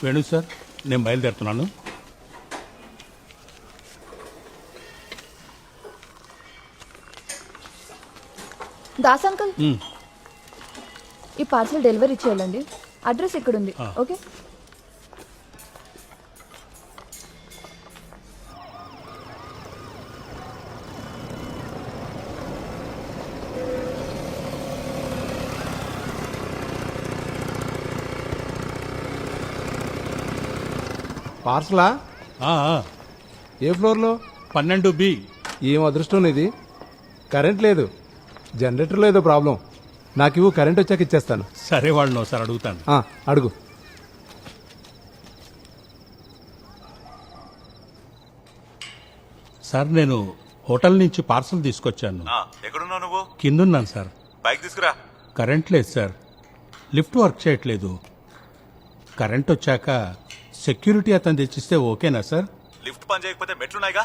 Venu sir, నేను బయలుదేరుతున్నాను. Das uncle, ఈ పార్సల్ డెలివరీ చేయాలండి. అడ్రస్ ఇక్కడుంది. ఓకే. పార్సలా? ఏ ఫ్లోర్లో? 12B. ఏం అదృష్టం ఇది. కరెంట్ లేదు, జనరేటర్లో ఏదో ప్రాబ్లం. నాకు ఇవ్వు, కరెంట్ వచ్చాక ఇచ్చేస్తాను. సరే, వాళ్ళని ఒకసారి అడుగుతాను. అడుగు. సార్, నేను హోటల్ నుంచి పార్సల్ తీసుకొచ్చాను. ఎక్కడున్నావు నువ్వు? కిందున్నాను సార్. బైక్ తీసుకురా. కరెంట్ లేదు సార్, లిఫ్ట్ వర్క్ చేయట్లేదు. కరెంట్ వచ్చాక సెక్యూరిటీ అతను తెచ్చిస్తే ఓకేనా సార్? లిఫ్ట్ పని చేయకపోతే మెట్లున్నాయిగా,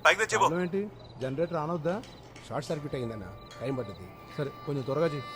బైక్ తెచ్చిపో. ఏంటి, జనరేటర్ ఆన్ అవుద్దా? షార్ట్ సర్క్యూట్ అయిందన్న, టైం పడుతుంది. సరే, కొంచెం త్వరగా చెయ్యి.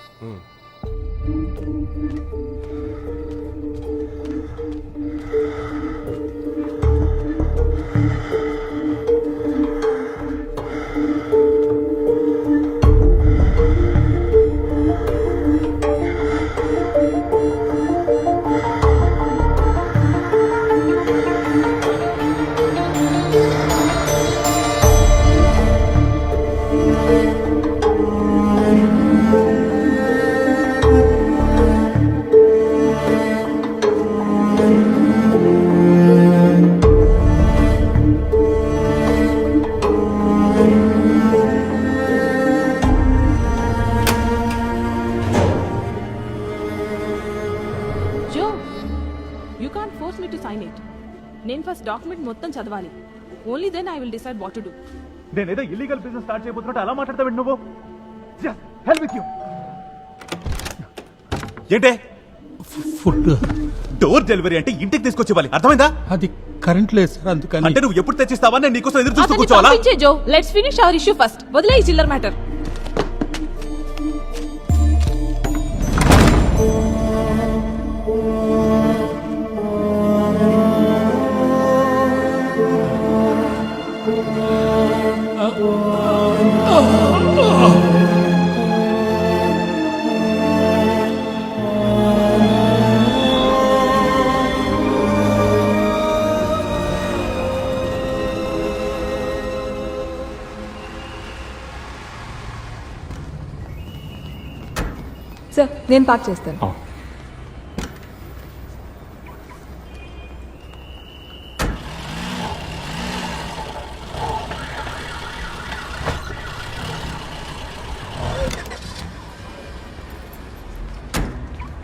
నేను ఫస్ట్ డాక్యుమెంట్ మొత్తం చదవాలి. Only then I will decide what to do. నేనేదో ఇల్లీగల్ బిజినెస్ స్టార్ట్ చేయబోతున్నట్టు అలా మాట్లాడతావు నువ్వు. Help with you. ఏంటే ఫుడ్ డోర్ డెలివరీ అంటే ఇంటికి తీసుకొచ్చేవాలి, అర్థమైందా? అది కరెంట్ లేదు సార్, అందుకని. అంటే నువ్వు ఎప్పుడు తెచ్చిస్తావా? నేను నీకోసం ఎదురు చూస్తూ అతన్ని కూర్చోవాలా? పంపించే జో. Let's finish our issue first. వదిలే ఈ చిల్లర్ మ్యాటర్. సార్, నేను పార్క్ చేస్తాను.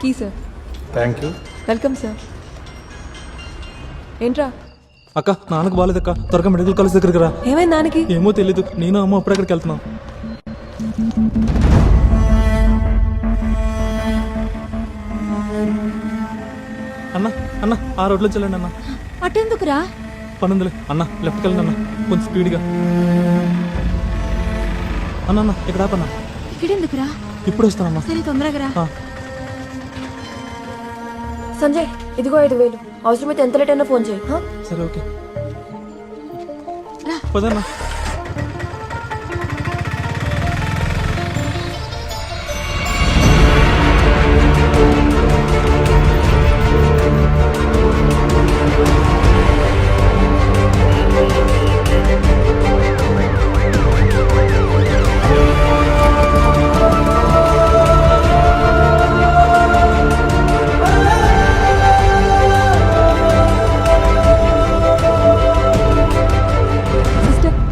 Key sir. Thank you. Welcome sir. ఏంట్రా? అక్క, నాన్నకు బాగాలేదక్క, త్వరగా మెడికల్ కాలేజ్ దగ్గరికి రా. ఏమైంది నాన్నకి? ఏమో తెలీదు, నేను అమ్మ అప్పుడు అక్కడికి వెళ్తున్నాం. అన్న అన్న ఆ రోడ్లో చెల్లండి అన్న. అటెందుకురా? పనుందిలే అన్న, లెఫ్ట్కి వెళ్ళండి అన్న, కొంచెం స్పీడ్గా. అన్న అన్న ఇక్కడ ఆపన్న. ఇక్కడెందుకురా? ఇప్పుడు వస్తానమ్మా. సరే, తొందరగా రా. ఆ. సంజయ్, ఇదిగో 5,000. అవసరమైతే ఎంత లేట్ అయినా ఫోన్ చేయి. సరే, ఓకే. పదన్నా.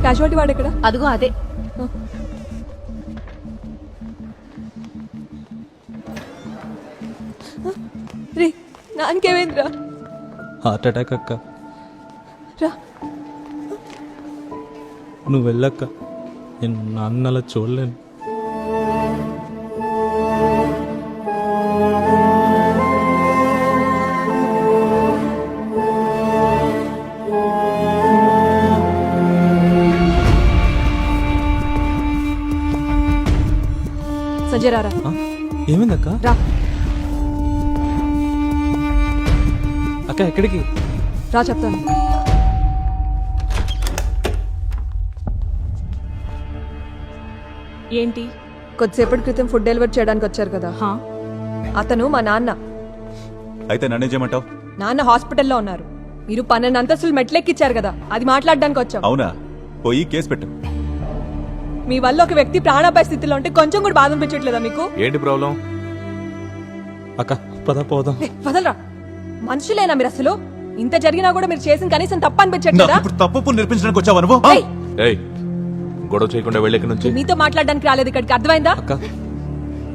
క్యాజువాలిటీ వాడు ఎక్కడ? అదిగో అదే. రే, నాకేమైందిరా? హార్ట్ అటాక్ అక్క. రా. నువ్వు వెళ్ళక్క, నేను నాన్న అలా చూడలేను. సంజయ్ రారా. ఏమైందక్క? రా. అక్క ఎక్కడికి? రా చెప్తాను. ఏంటి? కొద్దిసేపటి క్రితం ఫుడ్ డెలివరీ చేయడానికి వచ్చారు కదా, హా? అతను మా నాన్న. అయితే నన్నేం చేయమంటావు? నాన్న హాస్పిటల్లో ఉన్నారు. మీరు 12 అంతస్తులు మెట్లెక్కిచ్చారు కదా, అది మాట్లాడడానికి వచ్చాం. అవునా? పోయి కేసు పెట్టు. మీ వల్ల ఒక వ్యక్తి ప్రాణాపాయ స్థితిలో ఉంటే కొంచెం కూడా బాధ అనిపించట్లేదా మీకు? ఏంటి ప్రాబ్లం? అక్క పద పోదాం. వదలరా, మనుషులేనా మీరు అసలు? ఇంత జరిగినా కూడా మీరు చేసిన కనీసం తప్ప అనిపించట్లేదా? ఇప్పుడు తప్పు నిరూపించడానికి వచ్చావా నువ్వు? ఏయ్, గొడవ చేయకుండా వెళ్ళక నుంచి మీతో మాట్లాడడానికి రాలేదు ఇక్కడికి, అర్థమైందా? అక్క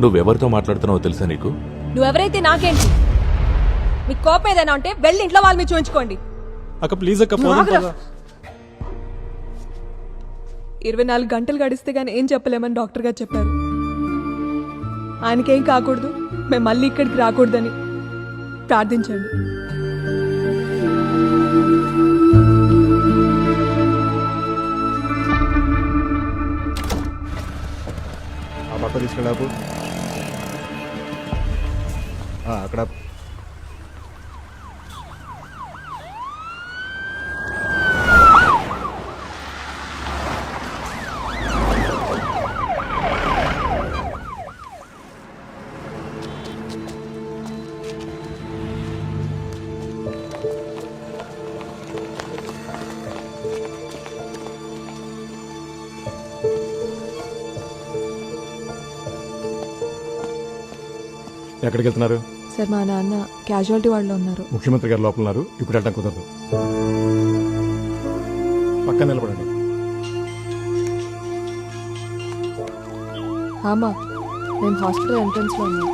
నువ్వెవరితో మాట్లాడుతున్నావో తెలుసా నీకు? నువ్వెవరైతే నాకేంటి? మీకు కోపం ఏదైనా ఉంటే వెళ్ళి ఇంట్లో వాళ్ళు మీరు చూపించుకోండి. అక్క ప్లీజ్ అక్క పోదాం ఆగురా. పద. 24 గంటలు గడిస్తే గానీ ఏం చెప్పలేమని డాక్టర్ గారు చెప్పారు. ఆయనకేం కాకూడదు, మేము మళ్ళీ ఇక్కడికి రాకూడదని ప్రార్థించండి. ఆ పక్క తీసుకెళ్ళాపు. అక్కడ ఎక్కడికి వెళ్తున్నారు? సార్, మా నాన్న క్యాజువాలిటీ వాళ్ళు ఉన్నారు. ముఖ్యమంత్రి గారు లోపల ఉన్నారు, ఇప్పుడు వెళ్ళడం కుదరదు. పక్కన నిలబడండి. ఆమా, మేము హాస్పిటల్ ఎంట్రన్స్ లో ఉన్నాం.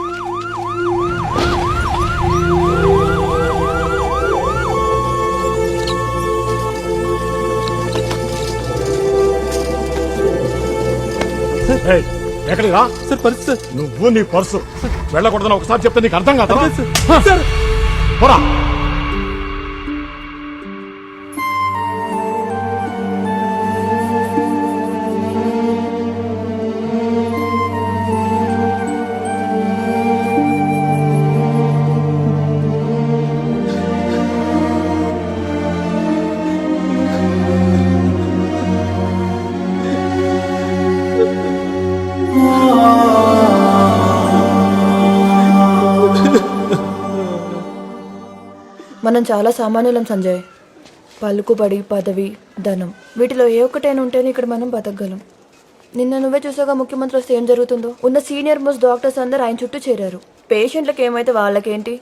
ఎక్కడికి రా? Sir purse sir. నువ్వు నీ పర్సు వెళ్ళకూడదని ఒకసారి చెప్తే నీకు అర్థం కాదా? సార్ పోరా. మనం చాలా సామాన్యులం సంజయ్. పలుకుబడి, పదవి, ధనం, వీటిలో ఏ ఒక్కటైనా ఉంటేనే ఇక్కడ మనం బతకగలం. నిన్న నువ్వే చూసాగా ముఖ్యమంత్రి వస్తే ఏం జరుగుతుందో. ఉన్న సీనియర్ మోస్ట్ డాక్టర్స్ అందరూ ఆయన చుట్టూ చేరారు. పేషెంట్లకు ఏమైతే వాళ్ళకేంటి?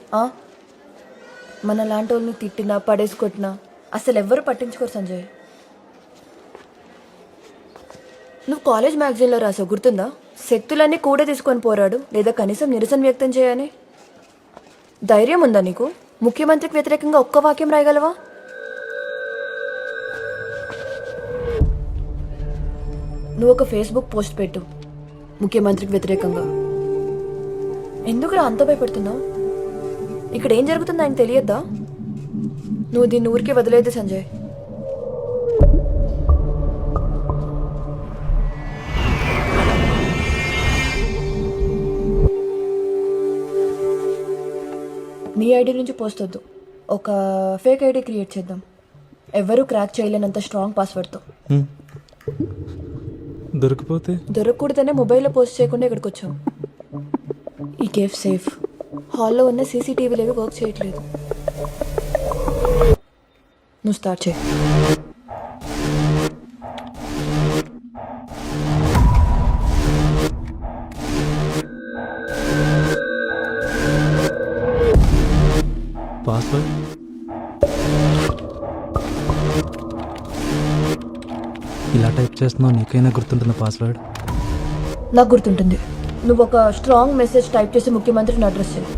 మన లాంటి వాళ్ళని తిట్టినా పడేసుకొట్టినా అసలు ఎవ్వరు పట్టించుకోరు సంజయ్. నువ్వు కాలేజ్ మ్యాగజైన్లో రాసావు, గుర్తుందా? శక్తులన్నీ కూడా తీసుకొని పోరాడు, లేదా కనీసం నిరసన వ్యక్తం చేయని. ధైర్యం ఉందా నీకు? ముఖ్యమంత్రికి వ్యతిరేకంగా ఒక్క వాక్యం రాయగలవా? నువ్వు ఒక ఫేస్బుక్ పోస్ట్ పెట్టు ముఖ్యమంత్రికి వ్యతిరేకంగా. ఎందుకురా అంత భయపడుతున్నావు? ఇక్కడ ఏం జరుగుతుందో ఆయన తెలియద్దా? నువ్వు దీన్ని ఊరికే వదిలేదు సంజయ్. నీ ఐడి నుంచి పోస్ట్ వద్దు, ఒక ఫేక్ ఐడి క్రియేట్ చేద్దాం. ఎవరు క్రాక్ చేయలేనంత స్ట్రాంగ్ పాస్వర్డ్తో. దొరికిపోతే? దొరకకూడదనే మొబైల్లో పోస్ట్ చేయకుండా ఇక్కడికి వచ్చాం. ఈ కేఫ్ సేఫ్. హాల్లో ఉన్న సీసీటీవీలు ఏవి వర్క్ చేయట్లేదు. నువ్వు స్టార్ట్ చేయి. పాస్వర్డ్ ఇలా టైప్ చేస్తున్నావు, నీకైనా గుర్తుంటుంది పాస్వర్డ్? నాకు గుర్తుంటుంది. నువ్వు ఒక స్ట్రాంగ్ మెసేజ్ టైప్ చేసి ముఖ్యమంత్రిని అడ్రస్ చేయి.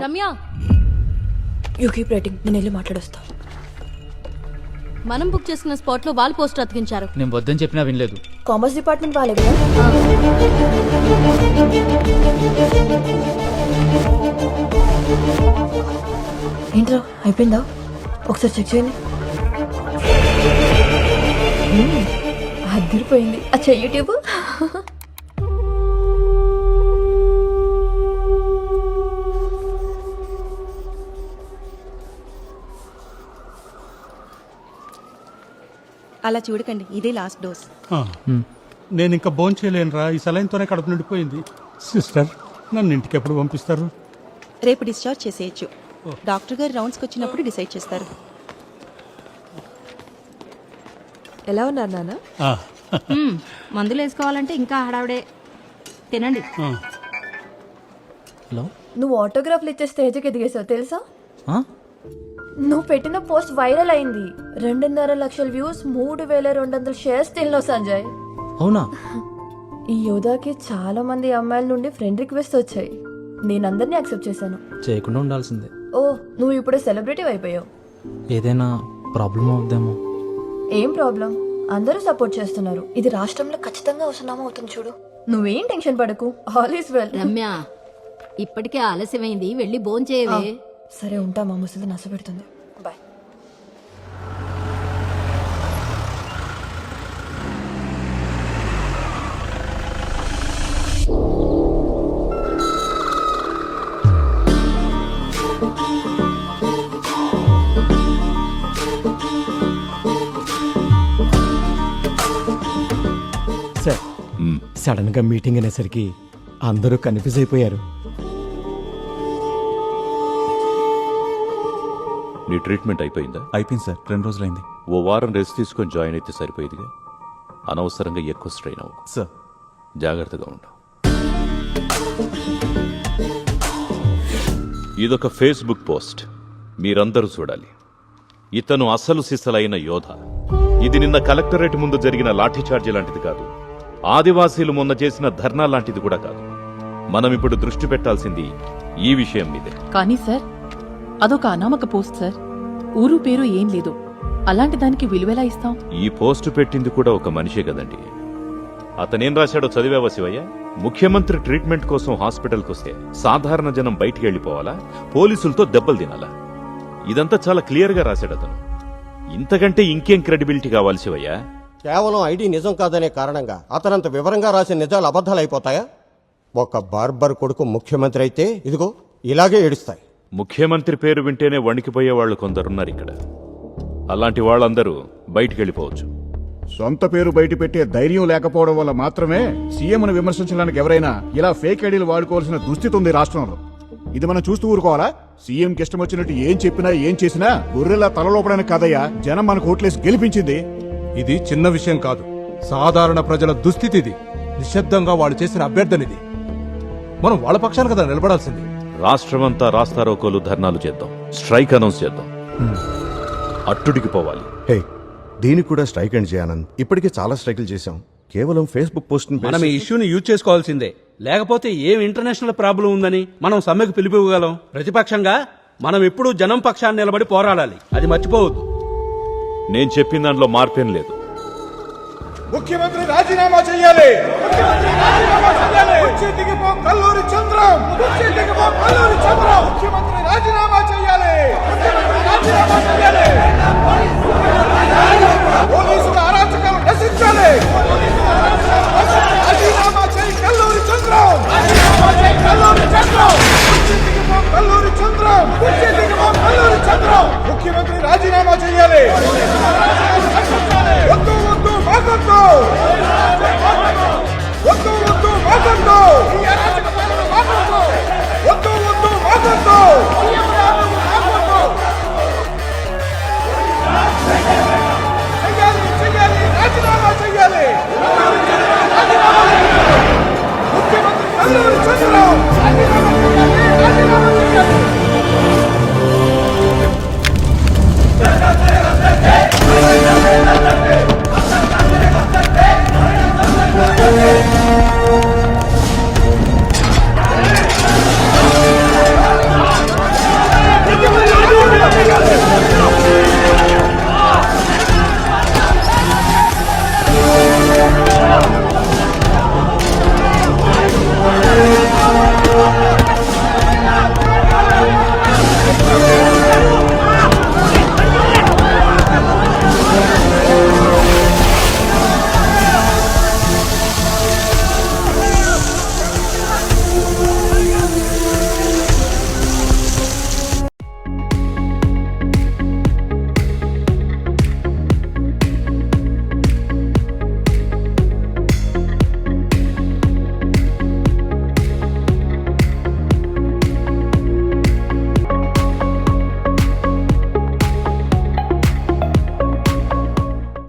రమ్య, యూ కీప్ రైటింగ్, నేను వెళ్ళి మాట్లాడొస్తా. మనం బుక్ చేసుకున్న స్పాట్ లో వాళ్ళు పోస్టర్ అతికించారు. నేను వద్దని చెప్పినా వినలేదు. కామర్స్ డిపార్ట్మెంట్ వాళ్ళే కదా? ఏంట్రా అయిపోయిందా? ఒకసారి చెక్ చేయండి. అదిరిపోయింది. అచ్చా యూట్యూబ్ అలా చూడకండి, ఇదే లాస్ట్ డోస్. ఆ, నేను ఇంకా భోంచేయలేనురా, ఈ సలైన్తోనే కడుపు నిండిపోయింది. సిస్టర్, నన్ను ఇంటికి ఎప్పుడు పంపిస్తారు? రేపు డిశ్చార్జ్ చేసేయచ్చు. డాక్టర్ గారు రౌండ్స్కి వచ్చినప్పుడు డిసైడ్ చేస్తారు. ఎలా ఉన్నారు నాన్న? ఆ, మందులు వేసుకోవాలంటే ఇంకా హడావిడే. తినండి. ఆ. హలో నువ్వు ఆటోగ్రాఫ్లు ఇచ్చే స్టేజ్కి ఎదిగేసావు తెలుసా? నువ్వు పెట్టిన పోస్ట్ వైరల్ అయింది. 2.5 లక్షల వ్యూస్, 3,200 షేర్స్ తిన్నావు సంజయ్. అవునా? ఈ యోధాకి చాలా మంది అమ్మాయిల నుండి ఫ్రెండ్ రిక్వెస్ట్ వచ్చాయి. నేను అందరినీ యాక్సెప్ట్ చేశాను. చేయకుండా ఉండాల్సిందే. ఓ, నువ్వు ఇప్పుడే సెలబ్రిటీ అయిపోయావు. ఏదైనా ప్రాబ్లం అవుద్దేమో. ఏం ప్రాబ్లం? అందరూ సపోర్ట్ చేస్తున్నారు. ఇది రాష్ట్రంలో ఖచ్చితంగా అవసరం అవుతుంది చూడు. నువ్వేం టెన్షన్ పడకు, ఆల్ ఈస్ వెల్. రమ్య, ఇప్పటికే ఆలస్యమైంది, వెళ్ళి భోంచేయవే. సరే ఉంటా, మా ముసలి నస పెడుతుంది. బాయ్. సార్, సడన్ గా మీటింగ్ అనేసరికి అందరూ కన్ఫ్యూజ్ అయిపోయారు. నీ ట్రీట్మెంట్ అయిపోయిందా? అయిపోయింది సార్, 2 రోజులైంది. ఓ వారం రెస్ట్ తీసుకొని జాయిన్ అయితే సరిపోయేదిగా. అనవసరంగా ఎక్కువ స్ట్రెయిన్ అవ్వు. సార్, జాగ్రత్తగా ఉండు. ఇదొక ఫేస్బుక్ పోస్ట్, మీరందరూ చూడాలి. ఇతను అసలు సిసలైన యోధ. ఇది నిన్న కలెక్టరేట్ ముందు జరిగిన లాఠీచార్జీ లాంటిది కాదు. ఆదివాసీలు మొన్న చేసిన ధర్నా లాంటిది కూడా కాదు. మనం ఇప్పుడు దృష్టి పెట్టాల్సింది ఈ విషయం మీదే. కానీ సార్, అదొక అనామక పోస్ట్ సార్. ఊరు పేరు ఏం లేదు. అలాంటి దానికి విలువెలా ఇస్తాం? ఈ పోస్టు పెట్టింది కూడా ఒక మనిషే కదండి. అతనేం రాశాడో చదివావా శివయ్య? ముఖ్యమంత్రి ట్రీట్మెంట్ కోసం హాస్పిటల్కి వస్తే సాధారణ జనం బయటికి వెళ్లిపోవాలా, పోలీసులతో దెబ్బలు తినాలా? ఇదంతా చాలా క్లియర్ గా రాశాడు అతను. ఇంతకంటే ఇంకేం క్రెడిబిలిటీ కావాలి శివయ్య? కేవలం ఐడి నిజం కాదనే కారణంగా అతనంత వివరంగా రాసిన నిజాలు అబద్ధాలు అయిపోతాయా? ఒక బార్బర్ కొడుకు ముఖ్యమంత్రి అయితే ఇదిగో ఇలాగే ఏడుస్తాయి. ముఖ్యమంత్రి పేరు వింటేనే వణికిపోయే వాళ్ళు కొందరున్నారు ఇక్కడ. అలాంటి వాళ్ళందరూ బయటికి వెళ్ళిపోవచ్చు. సొంత పేరు బయట పెట్టే ధైర్యం లేకపోవడం వల్ల మాత్రమే సీఎంను విమర్శించడానికి ఎవరైనా ఇలా ఫేక్ ఐడీలు వాడుకోవాల్సిన దుస్థితి ఉంది రాష్ట్రంలో. ఇది మనం చూస్తూ ఊరుకోవాలా? సీఎంకి ఇష్టం వచ్చినట్టు ఏం చెప్పినా ఏం చేసినా గొర్రెలా తలలోపడానికి కాదయ్యా జనం మనకు ఓట్లేసి గెలిపించింది. ఇది చిన్న విషయం కాదు, సాధారణ ప్రజల దుస్థితి ఇది. నిశ్శబ్దంగా వాళ్ళు చేసిన అభ్యర్థనిది. మనం వాళ్ళ పక్షాన కదా నిలబడాల్సింది. రాష్ట్రమంతా రాస్తారోకోలు, ధర్నాలు చేద్దాం, స్ట్రైక్ అనౌన్స్ చేద్దాం. అట్టుడికి పోవాలి. హే, దీనికి కూడా స్ట్రైక్ అండ్ చేయానంద్. ఇప్పటికే చాలా స్ట్రైకులు చేశాం. కేవలం ఫేస్బుక్ పోస్ట్ మనం ఈ ఇష్యూని యూజ్ చేసుకోవాల్సిందే. లేకపోతే ఏం ఇంటర్నేషనల్ ప్రాబ్లం ఉందని మనం సమ్మెకు పిలిపివ్వగలం? ప్రతిపక్షంగా మనం ఎప్పుడూ జనం పక్షాన్ని నిలబడి పోరాడాలి, అది మర్చిపోవద్దు. నేను చెప్పిన దాంట్లో మార్పేం లేదు. ముఖ్యమంత్రి రాజీనామా చేయాలి.